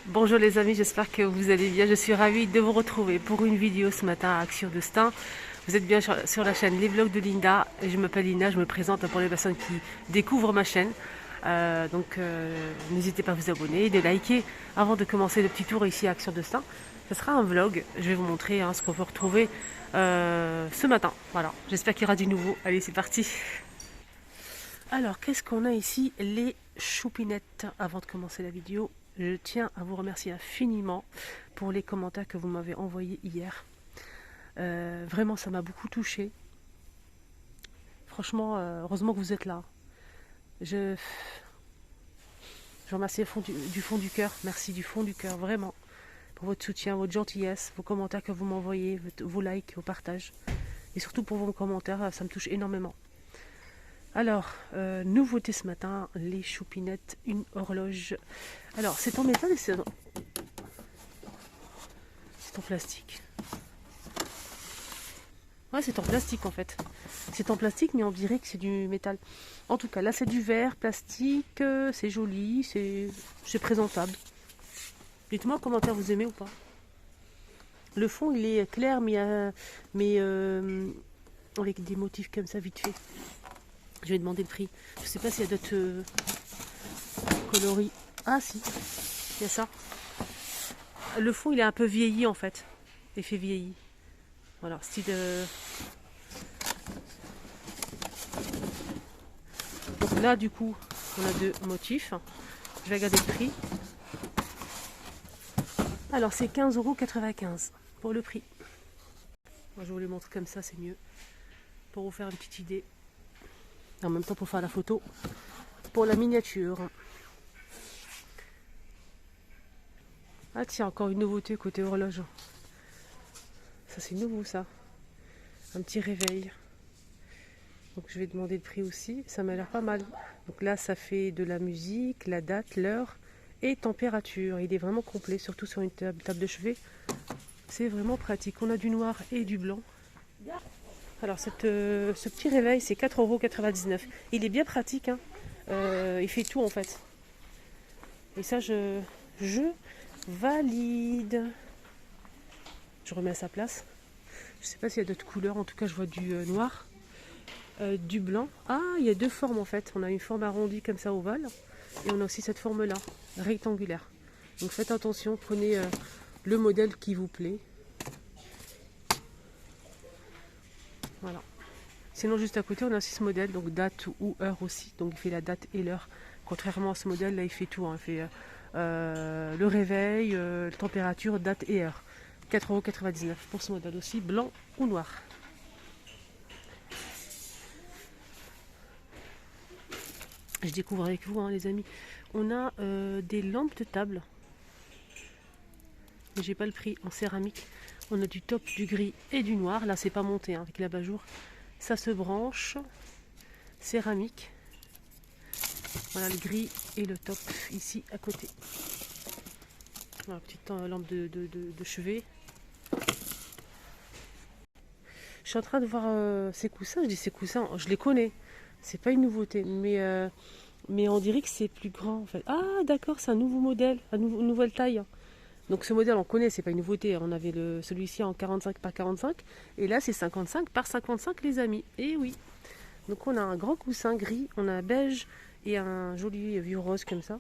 Bonjour les amis, j'espère que vous allez bien. Je suis ravie de vous retrouver pour une vidéo ce matin à Action Destin. Vous êtes bien sur la chaîne Les Vlogs de Linda. Et je m'appelle Linda, je me présente pour les personnes qui découvrent ma chaîne. N'hésitez pas à vous abonner et de liker avant de commencer le petit tour ici à Action Destin. Ce sera un vlog, je vais vous montrer ce qu'on peut retrouver ce matin. Voilà, j'espère qu'il y aura du nouveau. Allez, c'est parti. Alors, qu'est-ce qu'on a ici? Les choupinettes. Avant de commencer la vidéo, je tiens à vous remercier infiniment pour les commentaires que vous m'avez envoyés hier. Vraiment, ça m'a beaucoup touchée. Franchement, heureusement que vous êtes là. Je vous remercie du fond du cœur. Merci du fond du cœur, vraiment, pour votre soutien, votre gentillesse, vos commentaires que vous m'envoyez, vos likes, vos partages. Et surtout pour vos commentaires, ça me touche énormément. Alors, nouveauté ce matin, les choupinettes, une horloge. Alors, c'est en métal et c'est en plastique. Ouais, c'est en plastique en fait. C'est en plastique, mais on dirait que c'est du métal. En tout cas, là, c'est du verre, plastique, c'est joli, c'est présentable. Dites-moi en commentaire, vous aimez ou pas. Le fond, il est clair, mais avec des motifs comme ça, vite fait. Je vais demander le prix. Je sais pas s'il y a d'autres coloris. Ah si, il y a ça. Le fond, il est un peu vieilli en fait. Effet vieilli. Voilà, style. Donc là, du coup, on a deux motifs. Je vais regarder le prix. Alors, c'est 15,95 € pour le prix. Moi, je vous les montre comme ça, c'est mieux. Pour vous faire une petite idée. En même temps, pour faire la photo. Pour la miniature. Ah tiens, encore une nouveauté côté horloge. Ça, c'est nouveau, ça. Un petit réveil. Donc je vais demander le prix aussi. Ça m'a l'air pas mal. Donc là, ça fait de la musique, la date, l'heure et température. Il est vraiment complet, surtout sur une table de chevet. C'est vraiment pratique. On a du noir et du blanc. Alors ce petit réveil, c'est 4,99 €. Il est bien pratique. Hein. Il fait tout en fait. Et ça, je valide. Je remets à sa place. Je sais pas s'il y a d'autres couleurs. En tout cas, je vois du noir. Du blanc. Ah, il y a deux formes en fait. On a une forme arrondie comme ça, ovale. Et on a aussi cette forme-là, rectangulaire. Donc faites attention, prenez le modèle qui vous plaît. Voilà. Sinon, juste à côté, on a aussi ce modèle, donc date ou heure aussi. Donc il fait la date et l'heure. Contrairement à ce modèle, là, il fait tout. Hein. Il fait le réveil, la température, date et heure. 4,99 € pour ce modèle aussi, blanc ou noir. Je découvre avec vous, hein, les amis. On a des lampes de table. Mais j'ai pas le prix en céramique. On a du top, du gris et du noir. Là, c'est pas monté hein, avec l'abat-jour. Ça se branche. Céramique. Voilà le gris et le top ici à côté. Voilà, petite lampe de chevet. Je suis en train de voir ces coussins. Je dis ces coussins, je les connais. C'est pas une nouveauté, mais on dirait que c'est plus grand en fait. Ah d'accord, c'est un nouveau modèle, une nouvelle taille. Donc ce modèle on connaît, c'est pas une nouveauté. On avait celui-ci en 45 par 45 et là c'est 55 par 55 les amis. Et oui. Donc on a un grand coussin gris, on a un beige et un joli vieux rose comme ça.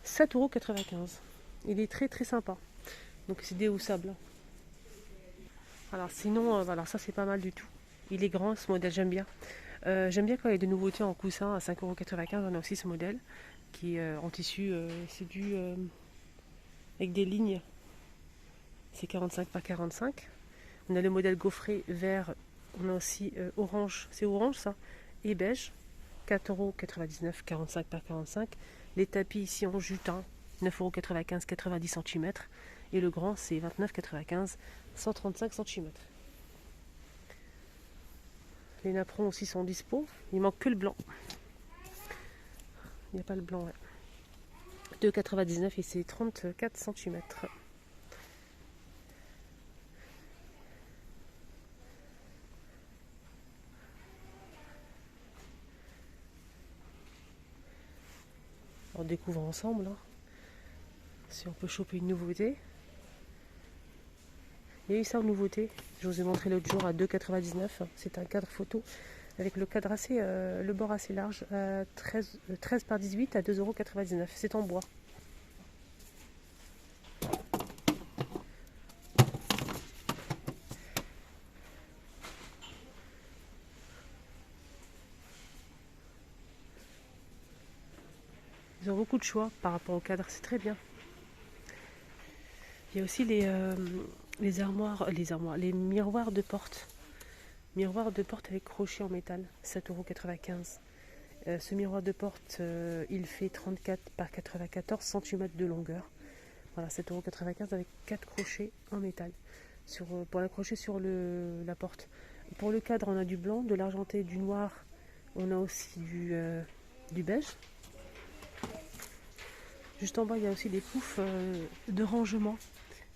7,95 €. Il est très très sympa. Donc c'est déhoussable. Alors sinon, voilà, ça c'est pas mal du tout. Il est grand ce modèle, j'aime bien. J'aime bien quand il y a des nouveautés en coussin à 5,95 €. On a aussi ce modèle qui est en tissu, c'est du avec des lignes. C'est 45 par 45. On a le modèle gaufré vert. On a aussi orange. C'est orange ça. Et beige. 4,99 €. 45 par 45. Les tapis ici en jutin. 9,95 €. 90 cm. Et le grand c'est 29,95 €. 135 cm. Les napperons aussi sont dispo. Il manque que le blanc. Il n'y a pas le blanc. Ouais. 2,99 € et c'est 34 cm. On découvre ensemble. Hein. Si on peut choper une nouveauté. Il y a eu ça en nouveauté. Je vous ai montré l'autre jour à 2,99 €. C'est un cadre photo avec le cadre assez, le bord assez large, 13 par 18 à 2,99 €. C'est en bois. Ils ont beaucoup de choix par rapport au cadre, c'est très bien. Il y a aussi les miroirs de porte. Miroir de porte avec crochet en métal, 7,95 €. Ce miroir de porte, il fait 34 par 94 cm de longueur. Voilà, 7,95 € avec 4 crochets en métal pour l'accrocher sur la porte. Pour le cadre, on a du blanc, de l'argenté, du noir. On a aussi du beige. Juste en bas, il y a aussi des poufs de rangement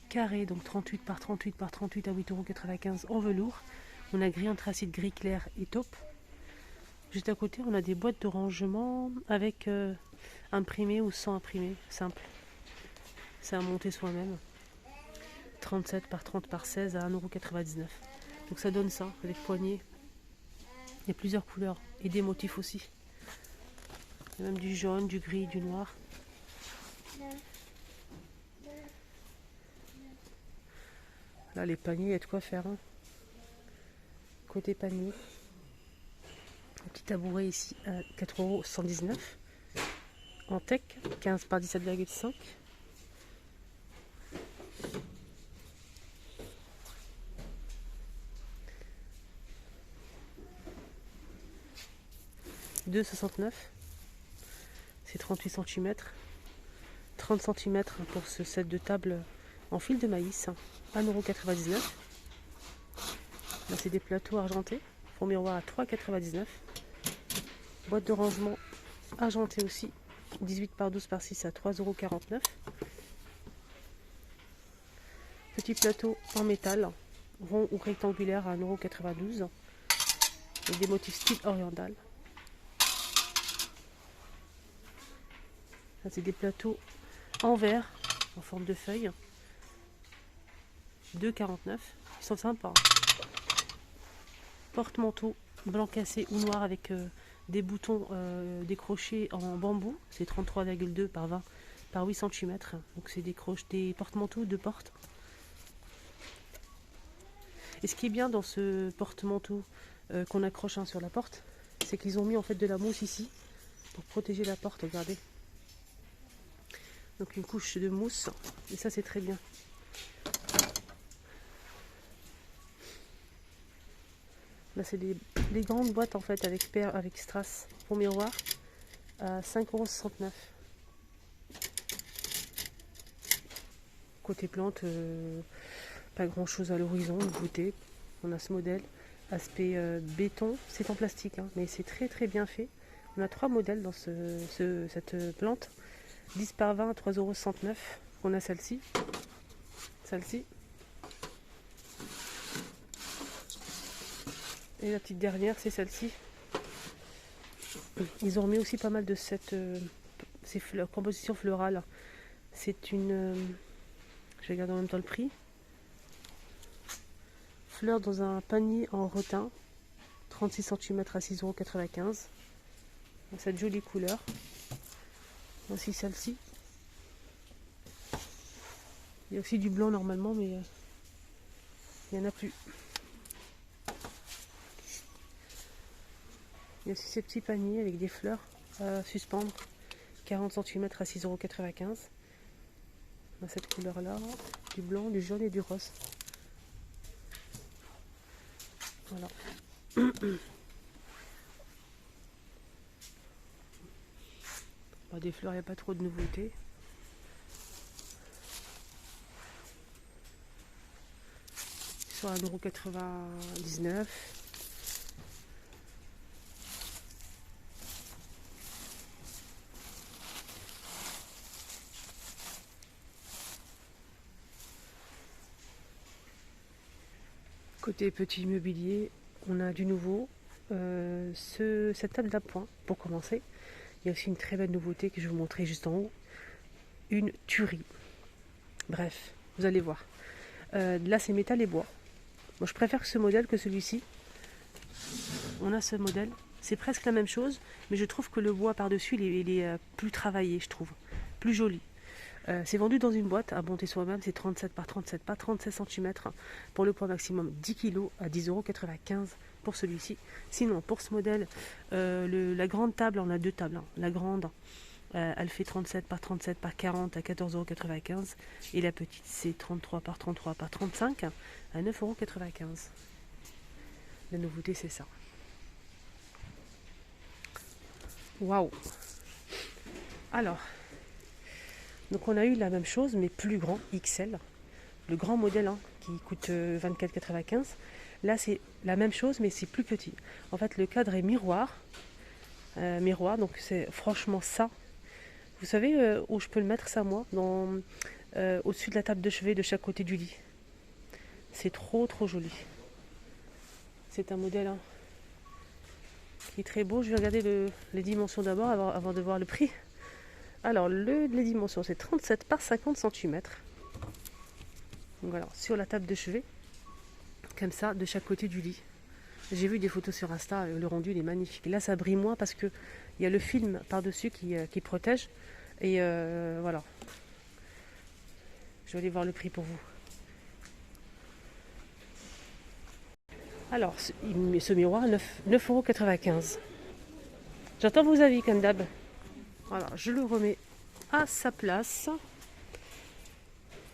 carrés, donc 38 par 38 par 38 à 8,95 € en velours. On a gris anthracite, gris clair et taupe. Juste à côté, on a des boîtes de rangement avec imprimé ou sans imprimer, simple. C'est à monter soi-même. 37 par 30 par 16 à 1,99 €. Donc ça donne ça, avec poignée. Il y a plusieurs couleurs et des motifs aussi. Il y a même du jaune, du gris, du noir. Là, les paniers, il y a de quoi faire. Hein. Côté panier, un petit tabouret ici à 4,119 € en tech, 15 par 17,5 €. « 2,69 €, c'est 38 cm, 30 cm pour ce set de table en fil de maïs, 1,99 €. Là, c'est des plateaux argentés, fond miroir à 3,99 €. Boîte de rangement argentée aussi, 18 par 12 par 6 à 3,49 €. Petit plateau en métal, rond ou rectangulaire à 1,92 € et des motifs style oriental. Ça, c'est des plateaux en verre, en forme de feuille, 2,49 €. Ils sont sympas. Porte-manteau blanc cassé ou noir avec des boutons décrochés en bambou. C'est 33,2 par 20 par 8 cm. Donc c'est des porte-manteaux de porte. Et ce qui est bien dans ce porte-manteau qu'on accroche sur la porte, c'est qu'ils ont mis en fait de la mousse ici pour protéger la porte. Regardez. Donc une couche de mousse. Et ça, c'est très bien. Là, c'est les grandes boîtes en fait avec strass pour miroir à 5,69 €. Côté plante, pas grand chose à l'horizon. Nouveauté, on a ce modèle. Aspect béton, c'est en plastique, hein, mais c'est très très bien fait. On a 3 modèles dans cette plante. 10 par 20 à 3,69 €. On a celle-ci. Celle-ci. Et la petite dernière, c'est celle-ci. Ils ont remis aussi pas mal de ces compositions florales. C'est une... je regarde en même temps le prix. Fleurs dans un panier en rotin. 36 cm à 6,95 €. Cette jolie couleur. Aussi celle-ci. Il y a aussi du blanc normalement, mais il n'y en a plus. Il y a aussi ces petits paniers avec des fleurs à suspendre. 40 cm à 6,95 €. On a cette couleur-là, du blanc, du jaune et du rose. Voilà. Bon, des fleurs, il n'y a pas trop de nouveautés. Ils sont à 1,99 €. Côté petit immobilier, on a du nouveau. Cette table d'appoint, pour commencer. Il y a aussi une très belle nouveauté que je vais vous montrer juste en haut. Une tuerie. Bref, vous allez voir. Là, c'est métal et bois. Moi, je préfère ce modèle que celui-ci. On a ce modèle. C'est presque la même chose, mais je trouve que le bois par-dessus, il est plus travaillé, je trouve. Plus joli. C'est vendu dans une boîte à monter soi-même, c'est 37 par 37 pas 37 cm pour le poids maximum 10 kg à 10,95 € pour celui-ci. Sinon, pour ce modèle, la grande table, on a deux tables. La grande, elle fait 37 par 37 par 40 à 14,95 € et la petite, c'est 33 par 33 par 35 à 9,95 €. La nouveauté, c'est ça. Waouh! Alors, donc on a eu la même chose, mais plus grand, XL. Le grand modèle qui coûte 24,95 €. Là, c'est la même chose, mais c'est plus petit. En fait, le cadre est miroir. Donc c'est franchement ça. Vous savez où je peux le mettre, ça, moi? Au-dessus de la table de chevet de chaque côté du lit. C'est trop joli. C'est un modèle qui est très beau. Je vais regarder les dimensions d'abord avant de voir le prix. Alors, les dimensions, c'est 37 par 50 cm. Donc voilà, sur la table de chevet, comme ça, de chaque côté du lit. J'ai vu des photos sur Insta, le rendu il est magnifique. Là, ça brille moins parce qu'il y a le film par-dessus qui protège. Et voilà. Je vais aller voir le prix pour vous. Alors, ce miroir, 9,95 €. J'entends vos avis, comme d'hab. Voilà, je le remets à sa place.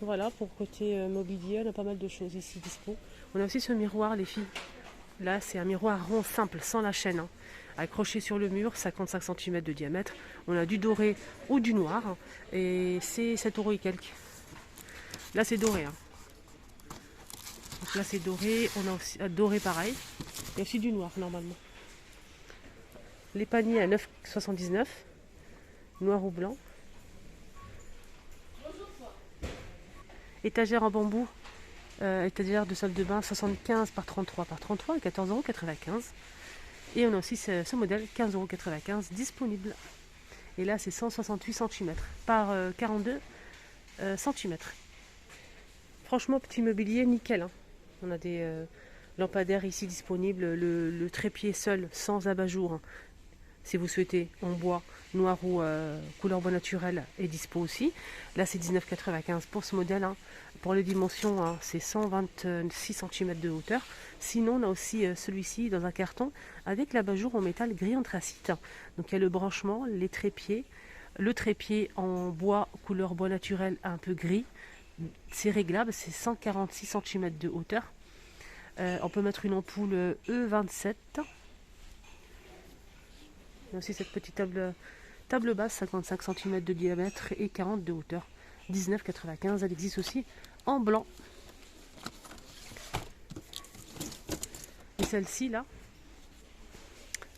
Voilà, pour côté mobilier, on a pas mal de choses ici dispo. On a aussi ce miroir, les filles. Là, c'est un miroir rond simple, sans la chaîne. Accroché sur le mur, 55 cm de diamètre. On a du doré ou du noir. Et c'est 7 € et quelques. Là, c'est doré. Donc là, c'est doré. On a aussi doré pareil. Il y a aussi du noir, normalement. Les paniers à 9,79 €. Noir ou blanc. Étagère en bambou, étagère de salle de bain 75 par 33 par 33 à 14,95 €. Et on a aussi ce modèle 15,95 € disponible. Et là, c'est 168 cm par 42 cm. Franchement, petit mobilier nickel. On a des lampadaires ici disponibles. Le trépied seul, sans abat-jour, si vous souhaitez, en bois, noir ou couleur bois naturel, est dispo aussi. Là, c'est 19,95 € pour ce modèle. Pour les dimensions, c'est 126 cm de hauteur. Sinon, on a aussi celui-ci dans un carton avec l'abat-jour en métal gris anthracite. Donc, il y a le branchement, les trépieds, le trépied en bois, couleur bois naturel un peu gris. C'est réglable, c'est 146 cm de hauteur. On peut mettre une ampoule E27. Il y a aussi cette petite table basse, 55 cm de diamètre et 40 de hauteur. 19,95 €. Elle existe aussi en blanc. Et celle-ci là,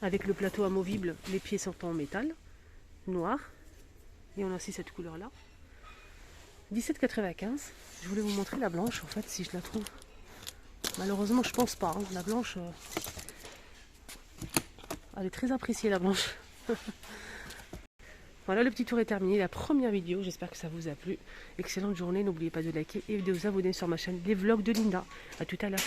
avec le plateau amovible, les pieds sont en métal, noir. Et on a aussi cette couleur là. 17,95 €. Je voulais vous montrer la blanche en fait, si je la trouve. Malheureusement, je pense pas. La blanche, elle est très appréciée, la blanche. Voilà, le petit tour est terminé, la première vidéo. J'espère que ça vous a plu. Excellente journée. N'oubliez pas de liker et de vous abonner sur ma chaîne Les Vlogs de Linda. A tout à l'heure.